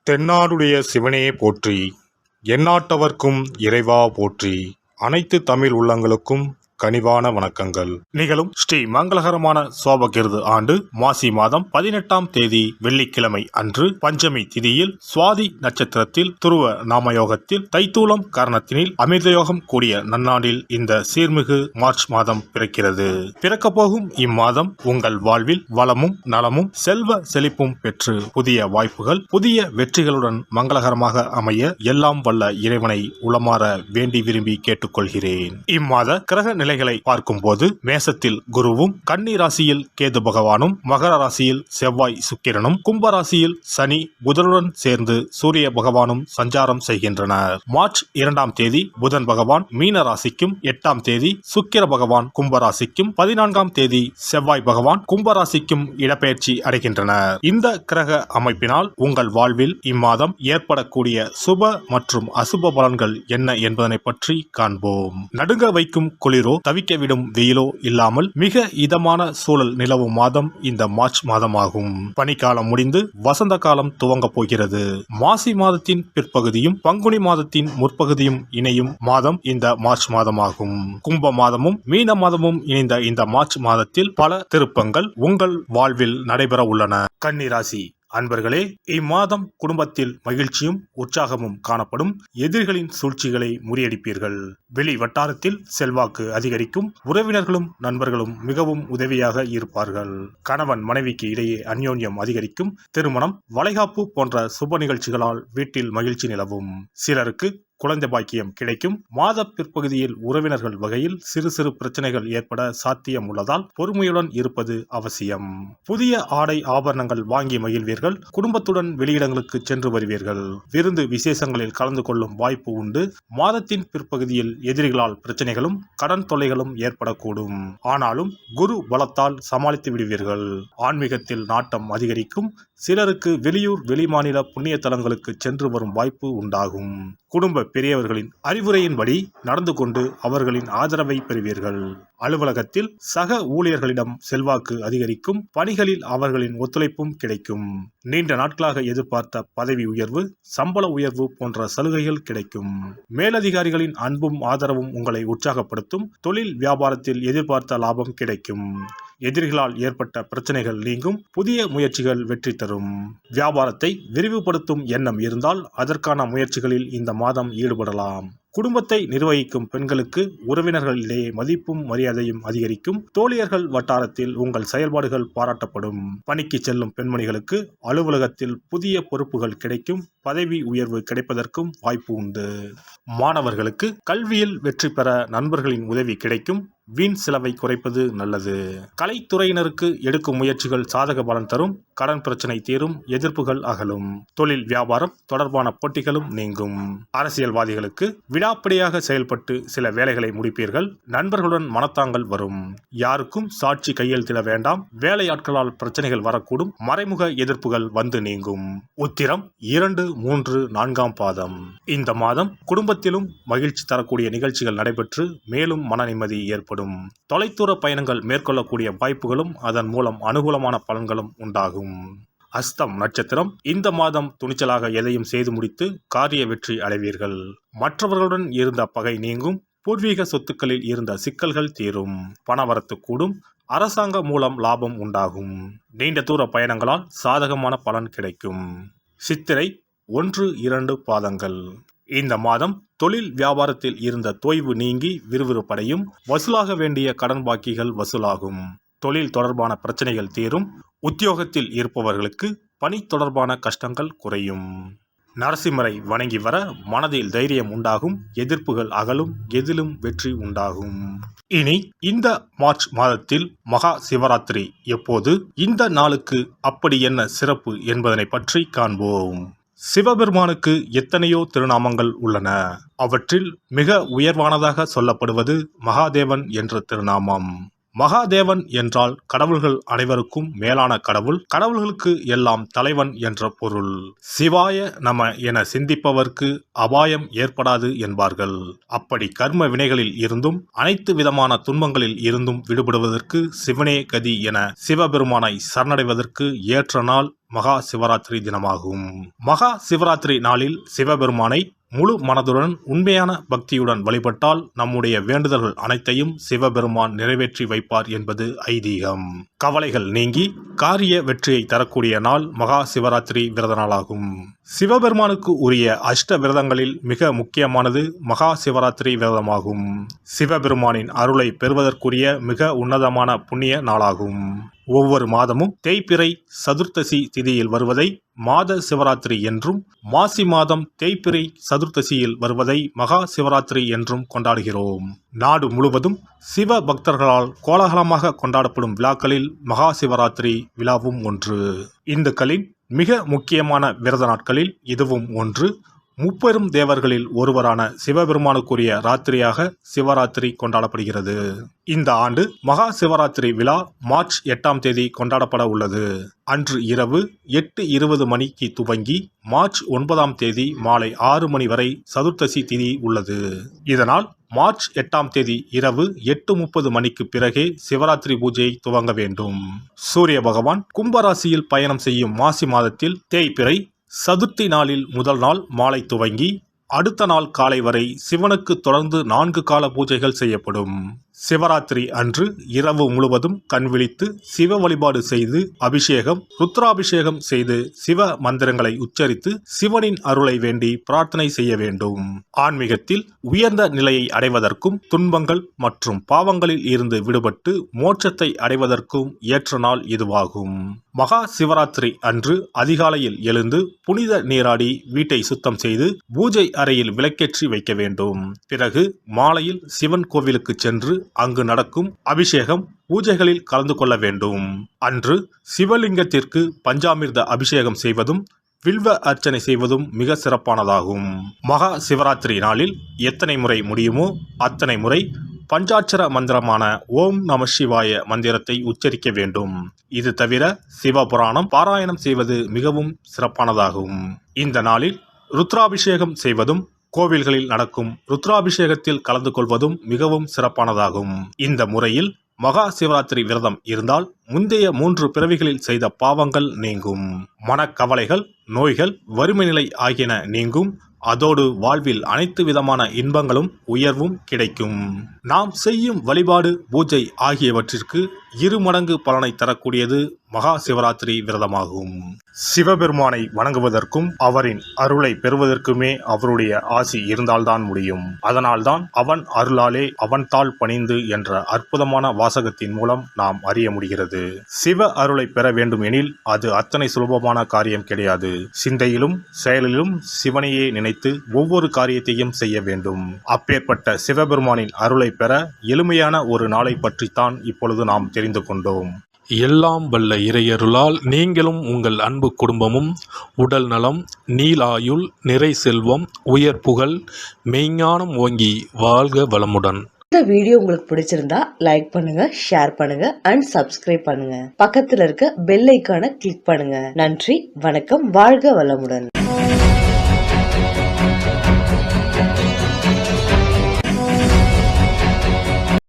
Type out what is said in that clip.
தென்னாடுடைய சிவனே போற்றி, எந்நாட்டவர்க்கும் இறைவா போற்றி. அனைத்து தமிழ் உள்ளங்களுக்கும் கனிவான வணக்கங்கள். நிகழும் ஸ்ரீ மங்களகரமான சோபகிருது ஆண்டு மாசி மாதம் 18ஆம் தேதி வெள்ளிக்கிழமை அன்று பஞ்சமி திதியில் சுவாதி நட்சத்திரத்தில் துருவ நாமயோகத்தில் தைத்தூலம் காரணத்தினில் அமிர்தயோகம் கூடிய நன்னாளில் இந்த சீர்மிகு மார்ச் மாதம் பிறக்கிறது. பிறக்கப் போகும் இம்மாதம் உங்கள் வாழ்வில் வளமும் நலமும் செல்வ செழிப்பும் பெற்று புதிய வாய்ப்புகள் புதிய வெற்றிகளுடன் மங்களகரமாக அமைய எல்லாம் வல்ல இறைவனை உளமாற வேண்டி விரும்பி கேட்டுக்கொள்கிறேன். இம்மாத கிரக நிலைகளை பார்க்கும்போது மேசத்தில் குருவும், கன்னி ராசியில் கேது பகவானும், மகர ராசியில் செவ்வாய் சுக்கிரனும், கும்ப ராசியில் சனி புதனுடன் சேர்ந்து சூரிய பகவானும் சஞ்சாரம் செய்கின்றனர். மார்ச் 2ஆம் தேதி புதன் பகவான் மீன ராசிக்கும், 8ஆம் தேதி சுக்கிர பகவான் கும்ப ராசிக்கும், 14ஆம் தேதி செவ்வாய் பகவான் கும்ப ராசிக்கும் இடப்பெயர்ச்சி அடைகின்றனர். இந்த கிரக அமைப்பினால் உங்கள் வாழ்வில் இம்மாதம் ஏற்படக்கூடிய சுப மற்றும் அசுப பலன்கள் என்ன என்பதனை பற்றி காண்போம். நடுங்க வைக்கும் குளிரோ தவிக்க விடும் வெயிலோ இல்லாமல் மிக இதமான சூழல் நிலவும் மாதம் இந்த மார்ச் மாதமாகும். பனிக்காலம் முடிந்து வசந்த காலம் துவங்க போகிறது. மாசி மாதத்தின் பிற்பகுதியும் பங்குனி மாதத்தின் முற்பகுதியும் இணையும் மாதம் இந்த மார்ச் மாதமாகும். கும்ப மாதமும் மீன மாதமும் இணைந்த இந்த மார்ச் மாதத்தில் பல திருப்பங்கள் உங்கள் வாழ்வில் நடைபெற உள்ளன. கன்னி ராசி அன்பர்களே, இம்மாதம் குடும்பத்தில் மகிழ்ச்சியும் உற்சாகமும் காணப்படும். எதிரிகளின் சூழ்ச்சிகளை முறியடிப்பீர்கள். வெளி வட்டாரத்தில் செல்வாக்கு அதிகரிக்கும். உறவினர்களும் நண்பர்களும் மிகவும் உதவியாக இருப்பார்கள். கணவன் மனைவிக்கு இடையே அந்யோன்யம் அதிகரிக்கும். திருமணம், வளைகாப்பு போன்ற சுப நிகழ்ச்சிகளால் வீட்டில் மகிழ்ச்சி நிலவும். சிலருக்கு குழந்தை பாக்கியம் கிடைக்கும். மாத பிற்பகுதியில் உறவினர்கள் வகையில் சிறு சிறு பிரச்சனைகள் ஏற்பட சாத்தியம் உள்ளதால் பொறுமையுடன் இருப்பது அவசியம். புதிய ஆடை ஆபரணங்கள் வாங்கி மகிழ்வீர்கள். குடும்பத்துடன் வெளியிடங்களுக்கு சென்று வருவீர்கள். விருந்து விசேஷங்களில் கலந்து கொள்ளும் வாய்ப்பு உண்டு. மாதத்தின் பிற்பகுதியில் எதிரிகளால் பிரச்சனைகளும் கடன் தொல்லைகளும் ஏற்படக்கூடும். ஆனாலும் குரு பலத்தால் சமாளித்து விடுவீர்கள். ஆன்மீகத்தில் நாட்டம் அதிகரிக்கும். சிலருக்கு வெளியூர் வெளிமாநில புண்ணிய தலங்களுக்கு சென்று வரும் வாய்ப்பு உண்டாகும். குடும்ப பெரியவர்களின் அறிவுரையின்படி நடந்து கொண்டு அவர்களின் ஆதரவை பெறுவீர்கள். அலுவலகத்தில் சக ஊழியர்களிடம் செல்வாக்கு அதிகரிக்கும். பணிகளில் அவர்களின் ஒத்துழைப்பும் கிடைக்கும். நீண்ட நாட்களாக எதிர்பார்த்த பதவி உயர்வு, சம்பள உயர்வு போன்ற சலுகைகள் கிடைக்கும். மேலதிகாரிகளின் அன்பும் ஆதரவும் உங்களை உற்சாகப்படுத்தும். தொழில் வியாபாரத்தில் எதிர்பார்த்த லாபம் கிடைக்கும். எதிரிகளால் ஏற்பட்ட பிரச்சனைகள் நீங்கும். புதிய முயற்சிகள் வெற்றி தரும். வியாபாரத்தை விரிவுபடுத்தும் எண்ணம் இருந்தால் அதற்கான முயற்சிகளில் இந்த மாதம் ஈடுபடலாம். குடும்பத்தை நிர்வகிக்கும் பெண்களுக்கு உறவினர்களிடையே மதிப்பும் மரியாதையும் அதிகரிக்கும். தோழியர்கள் வட்டாரத்தில் உங்கள் செயல்பாடுகள் பாராட்டப்படும். பணிக்கு செல்லும் பெண்மணிகளுக்கு அலுவலகத்தில் புதிய பொறுப்புகள் கிடைக்கும். பதவி உயர்வு கிடைப்பதற்கும் வாய்ப்பு உண்டு. மாணவர்களுக்கு கல்வியில் வெற்றி பெற நண்பர்களின் உதவி கிடைக்கும். வீண் செலவை குறைப்பது நல்லது. கலைத்துறையினருக்கு எடுக்கும் முயற்சிகள் சாதக பலன் தரும். கடன் பிரச்சனை தீரும். எதிர்ப்புகள் அகலும். தொழில் வியாபாரம் தொடர்பான போட்டிகளும் நீங்கும். அரசியல்வாதிகளுக்கு விடாப்பிடியாக செயல்பட்டு சில வேலைகளை முடிப்பீர்கள். நண்பர்களுடன் மனத்தாங்கள் வரும். யாருக்கும் சாட்சி கையெழுத்திட வேண்டாம். வேலையாட்களால் பிரச்சனைகள் வரக்கூடும். மறைமுக எதிர்ப்புகள் வந்து நீங்கும். உத்திரம் 2, 3, 4ஆம் பாதம். இந்த மாதம் குடும்பத்திலும் மகிழ்ச்சி தரக்கூடிய நிகழ்ச்சிகள் நடைபெற்று மேலும் மன நிம்மதி ஏற்படும். தொலைதூர பயணங்கள் மேற்கொள்ளக்கூடிய வாய்ப்புகளும் அதன் மூலம் அனுகூலமான பலன்களும் உண்டாகும். அஸ்தம் நட்சத்திரம். இந்த மாதம் துணிச்சலாக எதையும் செய்து முடித்து காரிய வெற்றி அடைவீர்கள். மற்றவர்களுடன் இருந்த பகை நீங்கும். பூர்வீக சொத்துக்களில் இருந்த சிக்கல்கள் தீரும். பணவரத்து கூடும். அரசாங்க மூலம் லாபம் உண்டாகும். நீண்ட தூர பயணங்களால் சாதகமான பலன் கிடைக்கும். சித்திரை 1, 2 பாதங்கள். இந்த மாதம் தொழில் வியாபாரத்தில் இருந்த தொய்வு நீங்கி விறுவிறுப்படையும். வசூலாக வேண்டிய கடன் பாக்கிகள் வசூலாகும். தொழில் தொடர்பான பிரச்சனைகள் தீரும். உத்தியோகத்தில் இருப்பவர்களுக்கு பணி தொடர்பான கஷ்டங்கள் குறையும். நரசிம்மரை வணங்கி வர மனதில் தைரியம் உண்டாகும். எதிர்ப்புகள் அகலும். எதிலும் வெற்றி உண்டாகும். இனி இந்த மார்ச் மாதத்தில் மகா சிவராத்திரி எப்போது, இந்த நாளுக்கு அப்படி என்ன சிறப்பு என்பதனை பற்றி காண்போம். சிவபெருமானுக்கு எத்தனையோ திருநாமங்கள் உள்ளன. அவற்றில் மிக உயர்வானதாக சொல்லப்படுவது மகாதேவன் என்ற திருநாமம். மகாதேவன் என்றால் கடவுள்கள் அனைவருக்கும் மேலான கடவுள், கடவுள்களுக்கு எல்லாம் தலைவன் என்ற பொருள். சிவாய நம என சிந்திப்பவர்க்கு அபாயம் ஏற்படாது என்பார்கள். அப்படி கர்ம வினைகளில் இருந்தும் அனைத்து விதமான துன்பங்களில் இருந்தும் விடுபடுவதற்கு சிவனே கதி என சிவபெருமானை சரணடைவதற்கு ஏற்ற நாள் மகா சிவராத்திரி தினமாகும். மகா சிவராத்திரி நாளில் சிவபெருமானை முழு மனதுடன் உண்மையான பக்தியுடன் வழிபட்டால் நம்முடைய வேண்டுதல்கள் அனைத்தையும் சிவபெருமான் நிறைவேற்றி வைப்பார் என்பது ஐதீகம். கவலைகள் நீங்கி காரிய வெற்றியை தரக்கூடிய நாள் மகா சிவராத்திரி விரத நாளாகும். சிவபெருமானுக்கு உரிய அஷ்ட விரதங்களில் மிக முக்கியமானது மகா சிவராத்திரி விரதமாகும். சிவபெருமானின் அருளை பெறுவதற்குரிய மிக உன்னதமான புண்ணிய நாளாகும். ஒவ்வொரு மாதமும் தேய்பிறை சதுர்த்தசி திதியில் வருவதை மாத சிவராத்திரி என்றும், மாசி மாதம் தேய்பிறை சதுர்த்தசியில் வருவதை மகா சிவராத்திரி என்றும் கொண்டாடுகிறோம். நாடு முழுவதும் சிவ பக்தர்களால் கோலாகலமாக கொண்டாடப்படும் விழாக்களில் மகா சிவராத்திரி விழாவும் ஒன்று. இந்துக்களின் மிக முக்கியமான விரத நாட்களில் இதுவும் ஒன்று. முப்பெரும் தேவர்களில் ஒருவரான சிவபெருமானுக்குரிய ராத்திரியாக சிவராத்திரி கொண்டாடப்படுகிறது. இந்த ஆண்டு மகா சிவராத்திரி விழா மார்ச் 8ஆம் தேதி கொண்டாடப்பட உள்ளது. அன்று இரவு 8:20 மணிக்கு துவங்கி மார்ச் 9ஆம் தேதி மாலை 6 மணி வரை சதுர்த்தசி திதி உள்ளது. இதனால் மார்ச் 8ஆம் தேதி இரவு 8:30 மணிக்கு பிறகே சிவராத்திரி பூஜை துவங்க வேண்டும். சூரிய பகவான் கும்பராசியில் பயணம் செய்யும் மாசி மாதத்தில் தேய்பிறை சதுர்த்தி நாளில் முதல் நாள் மாலை துவங்கி அடுத்த நாள் காலை வரை சிவனுக்கு தொடர்ந்து 4 கால பூஜைகள் செய்யப்படும். சிவராத்திரி அன்று இரவு முழுவதும் கண் விழித்து சிவ வழிபாடு செய்து அபிஷேகம், ருத்ராபிஷேகம் செய்து சிவ மந்திரங்களை உச்சரித்து சிவனின் அருளை வேண்டி பிரார்த்தனை செய்ய வேண்டும். ஆன்மீகத்தில் உயர்ந்த நிலையை அடைவதற்கும் துன்பங்கள் மற்றும் பாவங்களில் இருந்து விடுபட்டு மோட்சத்தை அடைவதற்கும் ஏற்ற நாள் இதுவாகும். மகா சிவராத்திரி அன்று அதிகாலையில் எழுந்து புனித நீராடி வீட்டை சுத்தம் செய்து பூஜை அறையில் விளக்கேற்றி வைக்க வேண்டும். பிறகு மாலையில் சிவன் கோவிலுக்கு சென்று அங்கு நடக்கும் அபிஷேகம் பூஜைகளில் கலந்து கொள்ள வேண்டும். அன்று சிவலிங்கத்திற்கு பஞ்சாமிர்த அபிஷேகம் செய்வதும் வில்வ அர்ச்சனை செய்வதும் மிக சிறப்பானதாகும். மகா சிவராத்திரி நாளில் எத்தனை முறை முடியுமோ அத்தனை முறை பஞ்சாட்சர மந்திரமான ஓம் நம சிவாய மந்திரத்தை உச்சரிக்க வேண்டும். இது தவிர சிவபுராணம் பாராயணம் செய்வது மிகவும் சிறப்பானதாகும். இந்த நாளில் ருத்ராபிஷேகம் செய்வதும் கோவில்களில் நடக்கும் ருத்ராபிஷேகத்தில் கலந்து கொள்வதும் மிகவும் சிறப்பானதாகும். இந்த முறையில் மகா சிவராத்திரி விரதம் இருந்தால் முந்தைய 3 பிறவிகளில் செய்த பாவங்கள் நீங்கும். மனக்கவலைகள், நோய்கள், வறுமை நிலை ஆகியன நீங்கும். அதோடு வாழ்வில் அனைத்து விதமான இன்பங்களும் உயர்வும் கிடைக்கும். நாம் செய்யும் வழிபாடு, பூஜை ஆகியவற்றிற்கு 2 மடங்கு பலனை தரக்கூடியது மகா சிவராத்திரி விரதமாகும். சிவபெருமானை வணங்குவதற்கும் அவரின் அருளை பெறுவதற்குமே அவருடைய ஆசி இருந்தால்தான் முடியும். அதனால்தான் அவன் அருளாலே அவன் தாள் பணிந்து என்ற அற்புதமான வாசகத்தின் மூலம் நாம் அறிய முடிகிறது. சிவ அருளை பெற வேண்டும் எனில் அது அத்தனை சுலபமான காரியம் கிடையாது. சிந்தையிலும் செயலிலும் சிவனையே நினைத்து ஒவ்வொரு காரியத்தையும் செய்ய வேண்டும். அப்பேற்பட்ட சிவபெருமானின் அருளை பெற எளிமையான ஒரு நாளை பற்றித்தான் இப்பொழுது நாம் தெரிந்து கொண்டோம். எல்லாம் வல்ல இறையருளால் நீங்களும் உங்கள் அன்பு குடும்பமும் உடல் நலம், நீலாயுள், நிறை செல்வம், உயர் புகழ், மெய்ஞானம் ஓங்கி வாழ்க வளமுடன். இந்த வீடியோ உங்களுக்கு பிடிச்சிருந்தா லைக் பண்ணுங்க, ஷேர் பண்ணுங்க அண்ட் சப்ஸ்கிரைப் பண்ணுங்க. பக்கத்துல இருக்க பெல் ஐகானை கிளிக் பண்ணுங்க. நன்றி, வணக்கம், வாழ்க வளமுடன்.